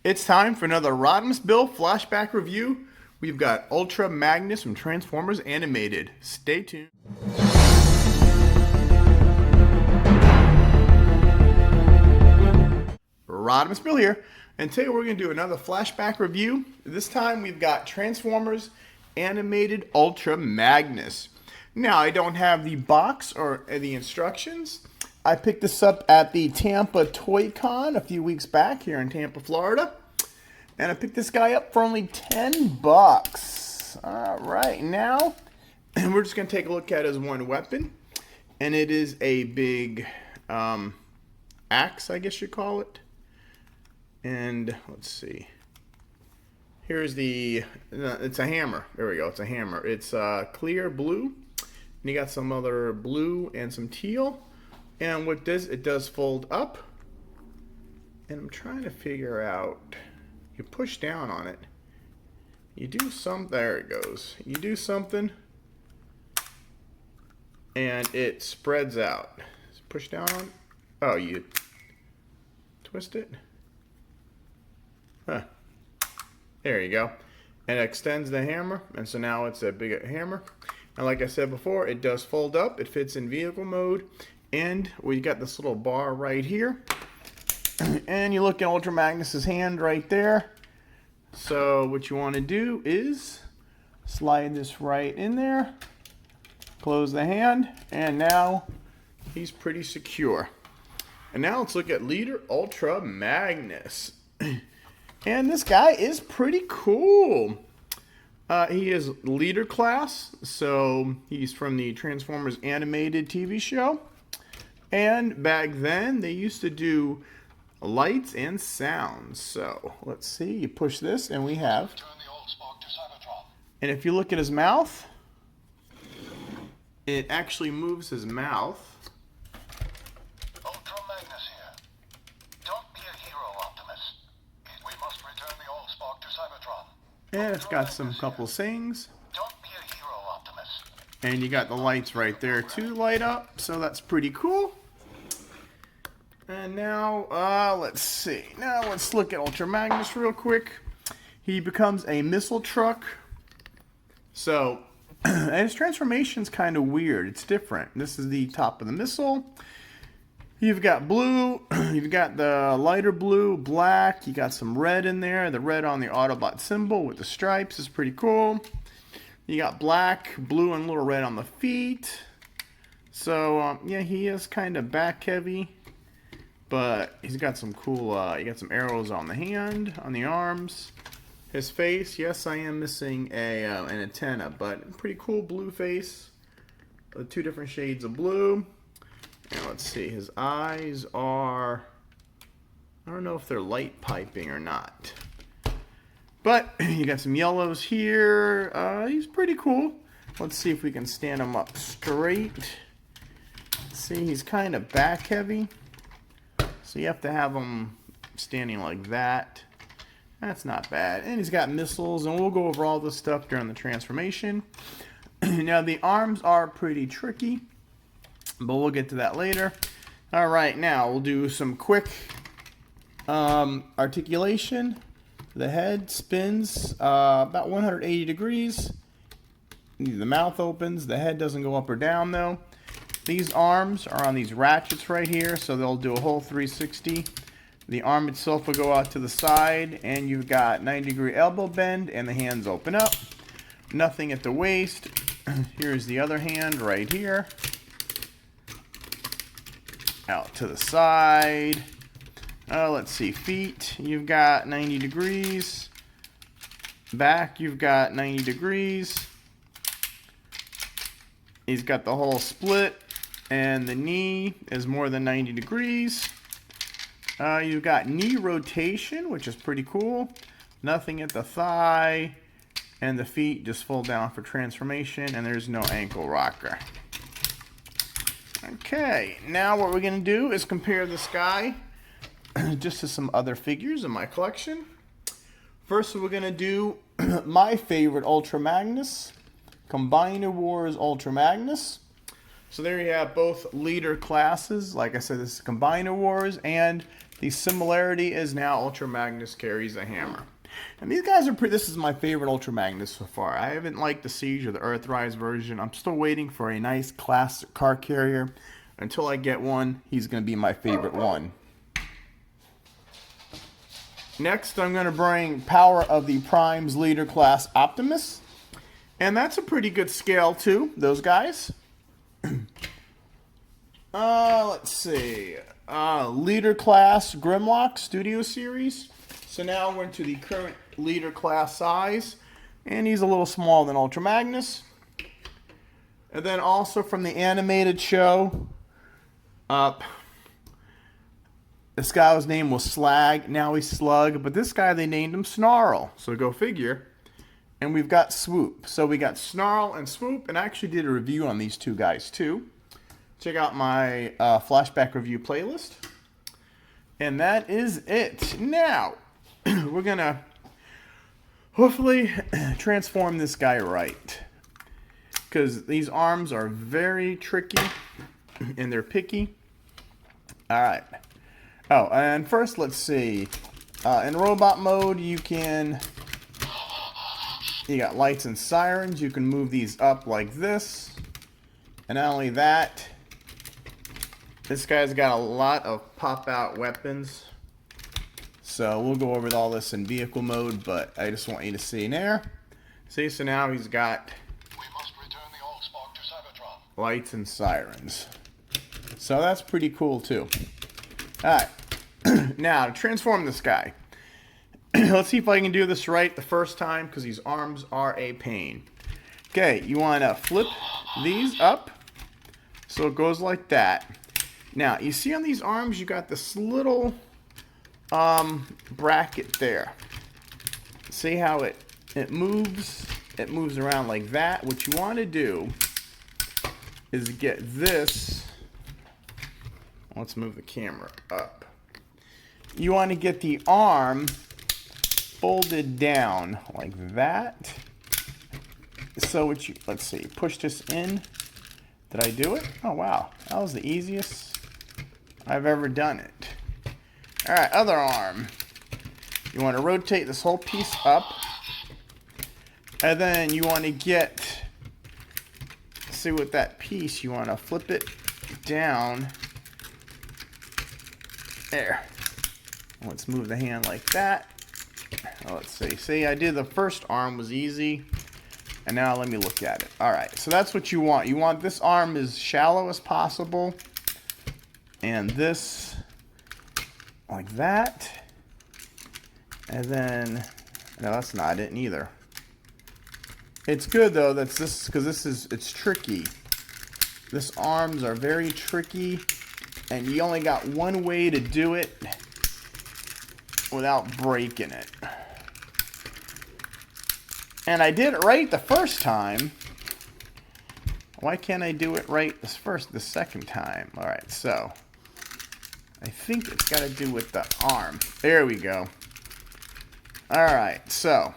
It's time for another Rodimusbill Flashback review. We've got Ultra Magnus from Transformers Animated. Stay tuned. Rodimusbill here, and today we're going to do another flashback review. This time we've got Transformers Animated Ultra Magnus. Now, I don't have the box or the instructions. I picked this up at the Tampa Toy Con a few weeks back here in Tampa, Florida. And I picked this guy up for only 10 bucks. All right, now we're just going to take a look at his one weapon. And it is a big axe, I guess you'd call it. And let's see. Here's the, it's a hammer. There we go, it's a hammer. It's clear blue. And you got some other blue and some teal. And what does it does fold up. And I'm trying to figure out, you push down on it. You do some, there it goes. You do something and it spreads out. Push down on it. Oh, you twist it. Huh. There you go. And it extends the hammer, and so now it's a big hammer. And like I said before, it does fold up. It fits in vehicle mode. And we got this little bar right here. And you look at Ultra Magnus's hand right there. So what you want to do is slide this right in there. Close the hand. And now he's pretty secure. And now let's look at Leader Ultra Magnus. And this guy is pretty cool. He is leader class, so he's from the Transformers animated TV show. And back then, they used to do lights and sounds. So let's see, you push this, and we have. And if you look at his mouth, it actually moves his mouth. Ultra Magnus here. Don't be a hero, Optimus. We must return the old spark to Cybertron. And it's got some couple sayings. Don't be a hero, Optimus. And you got the lights right there to light up, so that's pretty cool. And now, let's see. Now let's look at Ultra Magnus real quick. He becomes a missile truck. So, and his transformation's kind of weird. It's different. This is the top of the missile. You've got blue, you've got the lighter blue, black, you got some red in there. The red on the Autobot symbol with the stripes is pretty cool. You got black, blue, and a little red on the feet. So, yeah, he is kind of back heavy. But he's got some cool, you got some arrows on the hand, on the arms. His face, yes, I am missing an antenna, but pretty cool blue face. The two different shades of blue. And let's see, his eyes are, I don't know if they're light piping or not. But you got some yellows here. He's pretty cool. Let's see if we can stand him up straight. See, he's kind of back heavy. So you have to have him standing like that. That's not bad. And he's got missiles, and we'll go over all this stuff during the transformation. Now, the arms are pretty tricky, but we'll get to that later. All right, now we'll do some quick articulation. The head spins about 180 degrees. The mouth opens. The head doesn't go up or down, though. These arms are on these ratchets right here, so they'll do a whole 360. The arm itself will go out to the side, and you've got 90-degree elbow bend, and the hands open up. Nothing at the waist. Here's the other hand right here. Out to the side. Let's see, feet, you've got 90 degrees. Back, you've got 90 degrees. He's got the whole split, and the knee is more than 90 degrees. You've got knee rotation, which is pretty cool. Nothing at the thigh, and the feet just fold down for transformation, and there's no ankle rocker. Okay, now what we're going to do is compare this guy just to some other figures in my collection. First, we're going to do my favorite Ultra Magnus, Combiner Wars Ultra Magnus. So there you have both leader classes. Like I said, this is Combiner Wars, and The similarity is now Ultra Magnus carries a hammer. And these guys are pretty, this is my favorite Ultra Magnus so far. I haven't liked the Siege or the Earthrise version. I'm still waiting for a nice classic car carrier. Until I get one, he's going to be my favorite one. Next, I'm going to bring Power of the Primes Leader Class Optimus. And that's a pretty good scale too, those guys. Let's see. Leader Class Grimlock Studio Series. So now we're into the current Leader Class size. And he's a little smaller than Ultra Magnus. And then also from the animated show, this guy's name was Slag. Now he's Slug. But this guy, they named him Snarl. So go figure. And we've got Swoop. So we got Snarl and Swoop. And I actually did a review on these two guys too. Check out my flashback review playlist. And that is it. Now, we're going to hopefully transform this guy right. Because these arms are very tricky. And they're picky. Alright. Oh, and first let's see. In robot mode, you got lights and sirens. You can move these up like this. And not only that, this guy's got a lot of pop-out weapons. So we'll go over all this in vehicle mode, but I just want you to see there. See, so now he's got We must return the Allspark to Cybertron. lights and sirens. So that's pretty cool too. Alright. Now, to transform this guy. Let's see if I can do this right the first time, because these arms are a pain. Okay, you want to flip these up. So it goes like that. Now, you see on these arms, you got this little bracket there. See how it moves? It moves around like that. What you want to do is get this. Let's move the camera up. You want to get the arm folded down like that. So what you, let's see, push this in. Did I do it? Oh wow, that was the easiest I've ever done it. Alright, other arm. You want to rotate this whole piece up. And then you want to get, see with that piece, you want to flip it down. There. Let's move the hand like that. Oh, let's see. See, I did the first arm was easy. And now let me look at it. Alright, so that's what you want. You want this arm as shallow as possible. And this like that. And then, no, that's not it either. It's good though, that's this, because it's tricky. This arms are very tricky. And you only got one way to do it without breaking it. And I did it right the first time. Why can't I do it right the second time? Alright, so I think it's got to do with the arm. There we go. Alright, so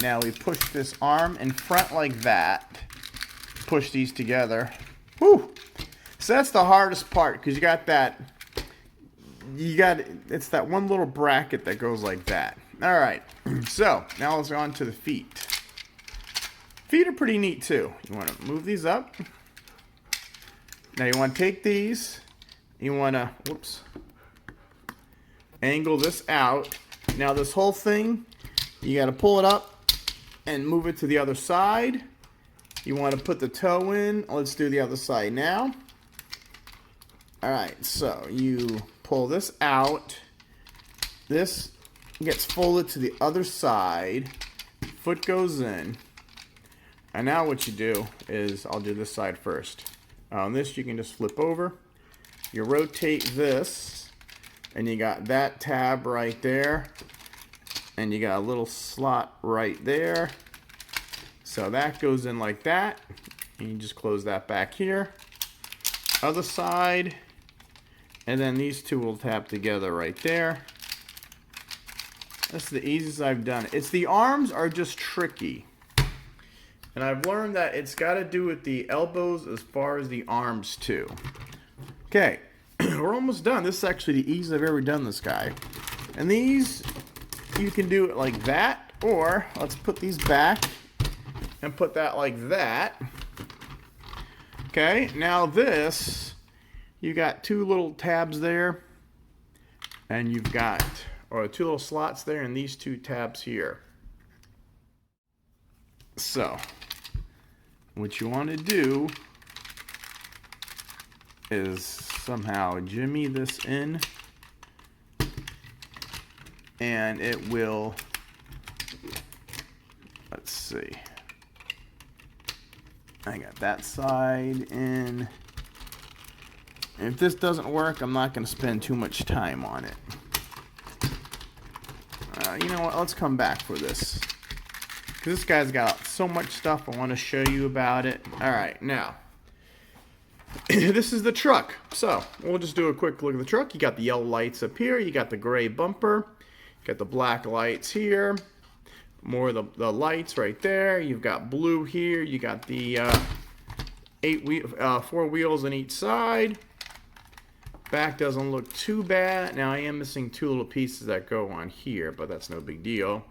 now we push this arm in front like that. Push these together. Whew! So that's the hardest part, because you got it's that one little bracket that goes like that. Alright, so now let's go on to the feet. Feet are pretty neat too. You want to move these up. Now you want to take these, you want to, whoops, angle this out. Now this whole thing, you got to pull it up and move it to the other side. You want to put the toe in. Let's do the other side now. Alright, so you pull this out. This gets folded to the other side. Foot goes in. And now what you do is, I'll do this side first. On this you can just flip over. You rotate this. And you got that tab right there. And you got a little slot right there. So that goes in like that. And you just close that back here. Other side. And then these two will tap together right there. That's the easiest I've done it. It's the arms are just tricky. And I've learned that it's got to do with the elbows as far as the arms too. Okay, we're almost done. This is actually the easiest I've ever done this guy. And these, you can do it like that, or let's put these back and put that like that. Okay, now this, you got two little tabs there, and you've got, or two little slots there, and these two tabs here. So, what you want to do is somehow jimmy this in, and it will, let's see, I got that side in. If this doesn't work, I'm not going to spend too much time on it. You know what, let's come back for this, because this guy's got so much stuff I want to show you about it. Alright, now this is the truck. So we'll just do a quick look at the truck. You got the yellow lights up here, you got the gray bumper, you got the black lights here, more of the lights right there, you've got blue here, you got the 4 wheels on each side. Back doesn't look too bad. Now I am missing two little pieces that go on here, but that's no big deal.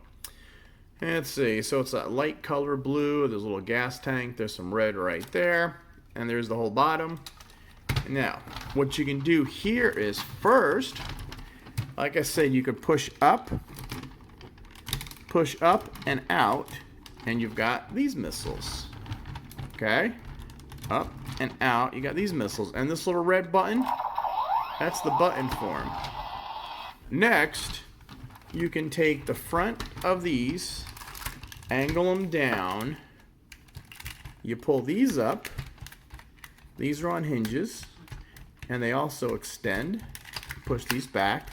Let's see, so it's that light color blue, there's a little gas tank, there's some red right there, and there's the whole bottom. Now, what you can do here is first, like I said, you could push up and out, and you've got these missiles. Okay? Up and out, you got these missiles. And this little red button, that's the button form. Next, you can take the front of these, angle them down, you pull these up, these are on hinges, and they also extend, push these back,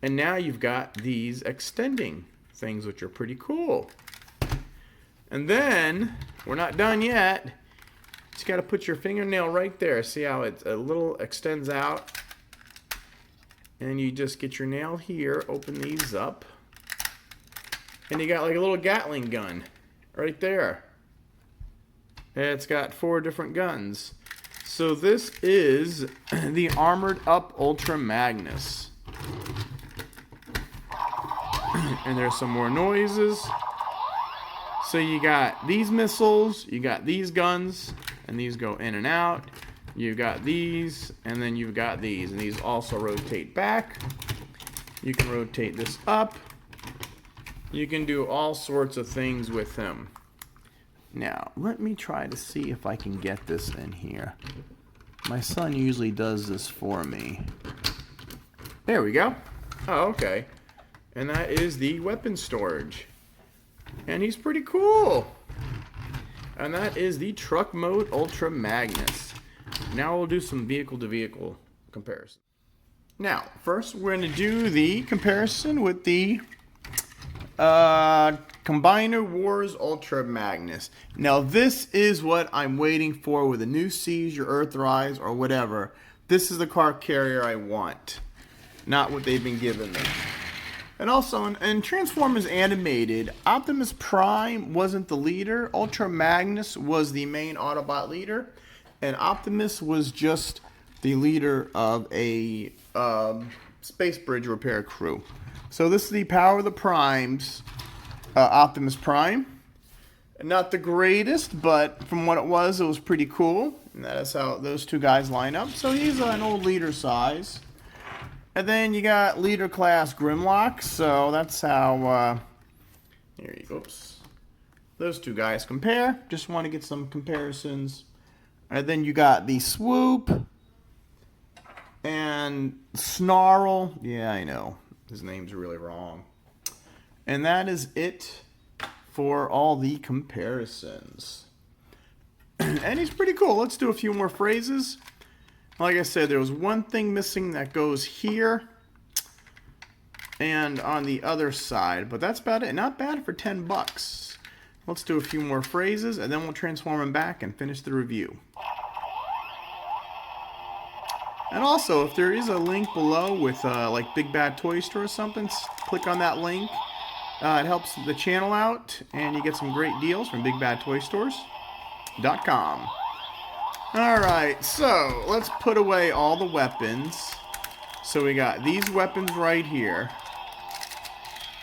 and now you've got these extending things, which are pretty cool. And then, we're not done yet, just got to put your fingernail right there, see how it a little extends out, and you just get your nail here, open these up, and you got like a little Gatling gun right there. And it's got 4 different guns. So this is the Armored Up Ultra Magnus. And there's some more noises. So you got these missiles, you got these guns, and these go in and out. You got these, and then you've got these, and these also rotate back. You can rotate this up. You can do all sorts of things with them. Now, let me try to see if I can get this in here. My son usually does this for me. There we go. Oh, okay. And that is the weapon storage. And he's pretty cool. And that is the Truck Mode Ultra Magnus. Now we'll do some vehicle-to-vehicle comparison. Now, first we're going to do the comparison with the Combiner Wars Ultra Magnus. Now this is what I'm waiting for with a new Siege or Earthrise or whatever. This is the car carrier I want, not what they've been giving me. And also, in Transformers Animated, Optimus Prime wasn't the leader. Ultra Magnus was the main Autobot leader. And Optimus was just the leader of a space bridge repair crew. So this is the Power of the Primes, Optimus Prime. Not the greatest, but from what it was pretty cool. And that is how those two guys line up. So he's an old leader size. And then you got leader class Grimlock. So that's how, here you go. Oops. Those two guys compare. Just want to get some comparisons. And then you got the Swoop and Snarl. Yeah, I know. His name's really wrong. And that is it for all the comparisons. And he's pretty cool. Let's do a few more phrases. Like I said, there was one thing missing that goes here and on the other side. But that's about it. Not bad for 10 bucks. Let's do a few more phrases, and then we'll transform them back and finish the review. And also, if there is a link below with like Big Bad Toy Store or something, click on that link. It helps the channel out, and you get some great deals from BigBadToyStores.com. Alright, so let's put away all the weapons. So we got these weapons right here.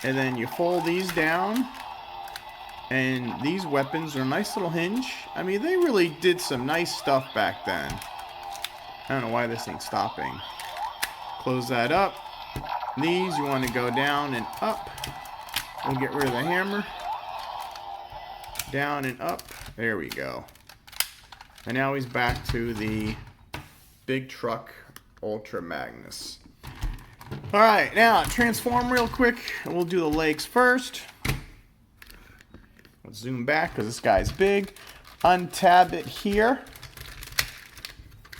And then you fold these down. And these weapons are a nice little hinge. I mean, they really did some nice stuff back then. I don't know why this thing's stopping. Close that up. These you want to go down and up. We'll get rid of the hammer. Down and up. There we go. And now he's back to the big truck Ultra Magnus. Alright, now transform real quick. We'll do the legs first. Let's zoom back because this guy's big. Untab it here.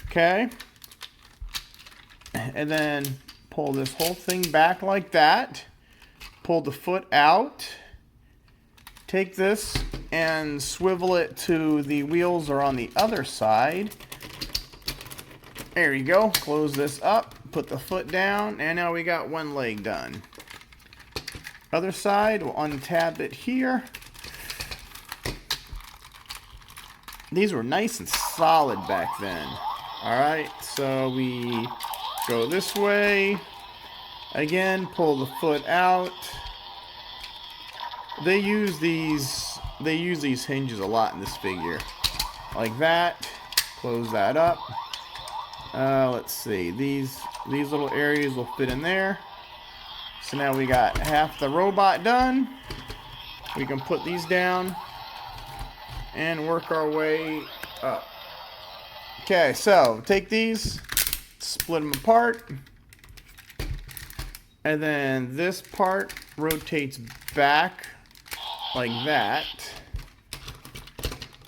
Okay. And then pull this whole thing back like that. Pull the foot out. Take this and swivel it to the wheels are on the other side. There you go. Close this up. Put the foot down. And now we got one leg done. Other side, we'll untab it here. These were nice and solid back then. Alright, so we go this way. Again, pull the foot out. They use these hinges a lot in this figure. Like that. Close that up. Let's see. These little areas will fit in there. So now we got half the robot done. We can put these down and work our way up. Okay, so take these, split them apart, and then this part rotates back like that.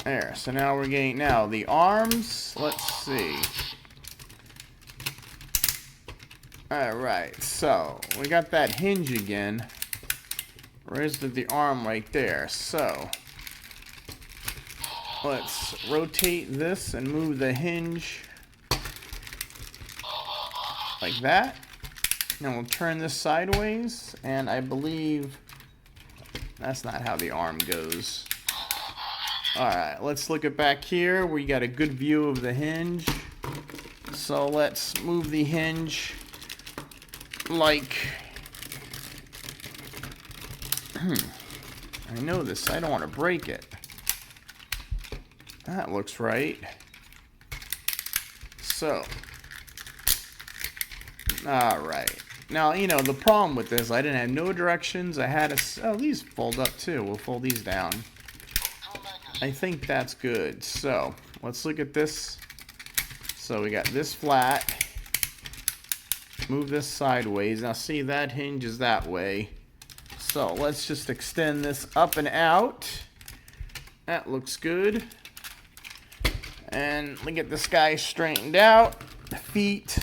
There, so now we're getting, now the arms, let's see. Alright, so we got that hinge again. Where's the arm right there? So let's rotate this and move the hinge like that. Now we'll turn this sideways, and I believe that's not how the arm goes. Alright, let's look at back here. We got a good view of the hinge. So let's move the hinge like... I know this. I don't want to break it. That looks right. So. Alright. Now, you know, the problem with this, I didn't have no directions. I had a... Oh, these fold up too. We'll fold these down. I think that's good. So, let's look at this. So, we got this flat. Move this sideways. Now, see, that hinge is that way. So, let's just extend this up and out. That looks good. And look at this guy straightened out. The feet.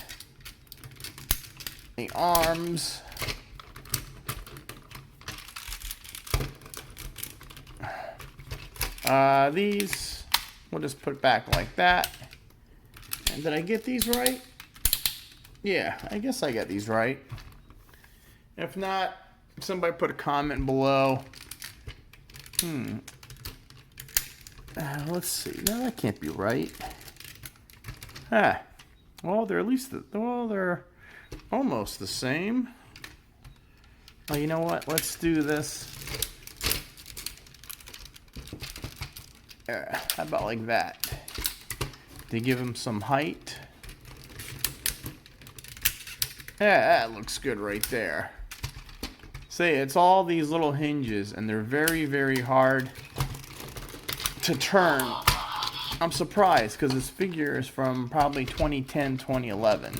The arms. These, we'll just put back like that. And did I get these right? Yeah, I guess I got these right. If not, somebody put a comment below. Let's see. No, that can't be right. Well, they're at least, they're almost the same. Well, you know what? Let's do this. How about like that? To give him some height. Yeah, that looks good right there. See, it's all these little hinges, and they're very, very hard to turn. I'm surprised, because this figure is from probably 2010, 2011.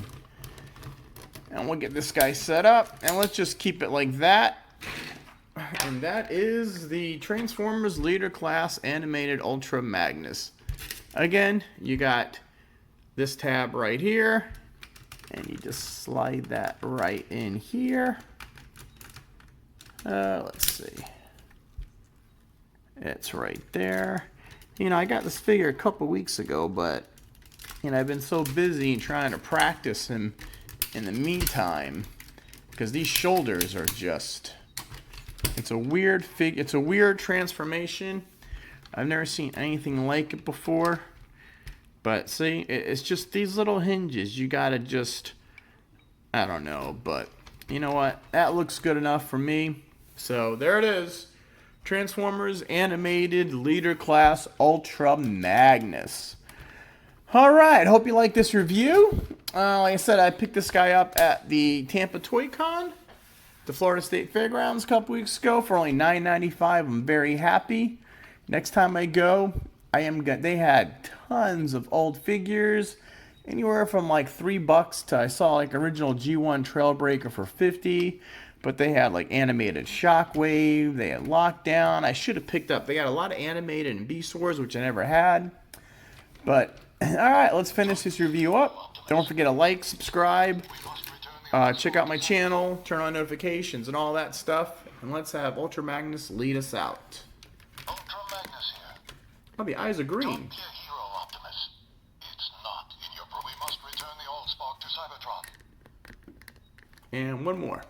And we'll get this guy set up, and let's just keep it like that. And that is the Transformers Leader Class Animated Ultra Magnus. Again, you got this tab right here, and you just slide that right in here. Let's see. It's right there. You know, I got this figure a couple weeks ago, but, you know, I've been so busy trying to practice him in the meantime, because these shoulders are just... It's a weird figure. It's a weird transformation. I've never seen anything like it before. But see, it's just these little hinges. You gotta just, I don't know, but you know what? That looks good enough for me. So there it is. Transformers Animated Leader Class Ultra Magnus. Alright, hope you like this review. Like I said, I picked this guy up at the Tampa Toy Con, the Florida State Fairgrounds a couple weeks ago for only $9.95. I'm very happy. Next time I go, they had tons of old figures, anywhere from like $3 to I saw like original G1 Trailbreaker for $50. But they had like animated Shockwave, they had Lockdown. I should have picked up. They got a lot of animated and B-Swords, which I never had. But alright, let's finish this review up. Don't forget to like, subscribe, check out my channel, turn on notifications and all that stuff. And let's have Ultra Magnus lead us out. Ultra Magnus here. Oh, the eyes are green. Don't be a hero, Optimus. It's not in your... We must return the Allspark to Cybertron. And one more.